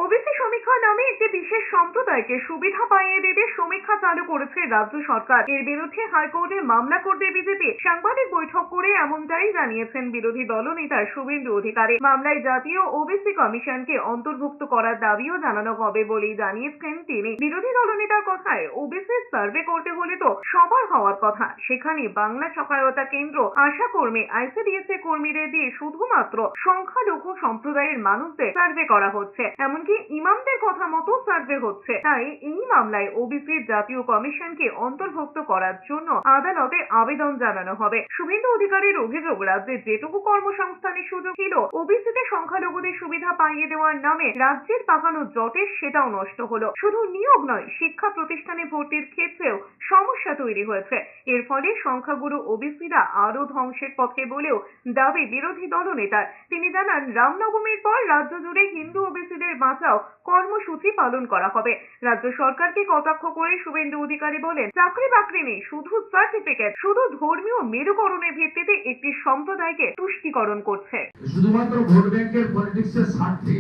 OBC সমীক্ষা নামে একটি বিশেষ সম্প্রদায়কে সুবিধা পাইয়ে দেবে সমীক্ষা চালু করেছে রাজ্য সরকার। এর বিরুদ্ধে হাইকোর্টে মামলা করবে বিজেপি। সাংবাদিক বৈঠক করে এমনটাই জানিয়েছেন বিরোধী দলনেতা শুভেন্দু অধিকারী। মামলায় জাতীয় ওবিসি কমিশনকে অন্তর্ভুক্ত করার দাবিও জানানো হবে বলেই জানিয়েছেন তিনি। বিরোধী দলনেতার কথায়, ওবিসি সার্ভে করতে হলে তো সবার হওয়ার কথা। সেখানে বাংলা সহায়তা কেন্দ্র, আশা কর্মী, আইসিডিএস কর্মীদের দিয়ে শুধুমাত্র সংখ্যালঘু সম্প্রদায়ের মানুষদের সার্ভে করা হচ্ছে, এমনকি ইমামদের কথা মতো সার্ভে হচ্ছে। তাই এই মামলায় ওবিসি জাতীয় কমিশনকে অন্তর্ভুক্ত করার জন্য আদালতে আবেদন জানানো হবে। শুভেন্দু অধিকারীর অভিযোগ, রাজ্যে যেটুকু কর্মসংস্থানের সুযোগ ছিল ওবিসিতে সংখ্যালঘুদের সুবিধা পাইয়ে দেওয়ার নামে রাজ্যের পাকানো জটে সেটাও নষ্ট হলো। শুধু নিয়োগ নয়, শিক্ষা প্রতিষ্ঠানে ভর্তির ক্ষেত্রেও সমস্যা তৈরি হয়েছে। এর ফলে সংখ্যাগুরু ওবিসিরা আরো ধ্বংসের পথে বলেও দাবি বিরোধী দলনেতার। তিনি জানান, রামনবমীর পর রাজ্য জুড়ে হিন্দু ওবিসিদের বাঁচাও কর্মসূচি পালন করা হবে। রাজ্য সরকারকে কটাক্ষ করে শুভেন্দু অধিকারী বলেন, চাকরি বাকরি নেই, শুধু সার্টিফিকেট, শুধু ধর্মীয় মেরুকরণের ভিত্তিতে একটি সম্প্রদায়কে তুষ্টিকরণ করছে। শুধুমাত্র ভোট ব্যাংকের পলিটিক্সের স্বার্থে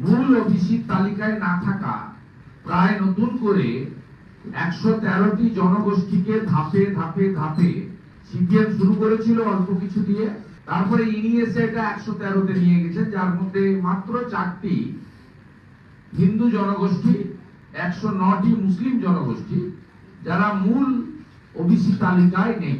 মূল ওবিসি তালিকায় না থাকা প্রায় নতুন করে 113টি জনগোষ্ঠীকে ধাপে ধাপে ধাপে সিপিএম শুরু করেছিল অল্প কিছু দিয়ে, তারপরে ইনি এসে এটা 113তে নিয়ে গেছেন, যার মধ্যে মাত্র 4টি হিন্দু জনগোষ্ঠী, 109টি মুসলিম জনগোষ্ঠী, যারা মূল ওবিসি তালিকায় নেই।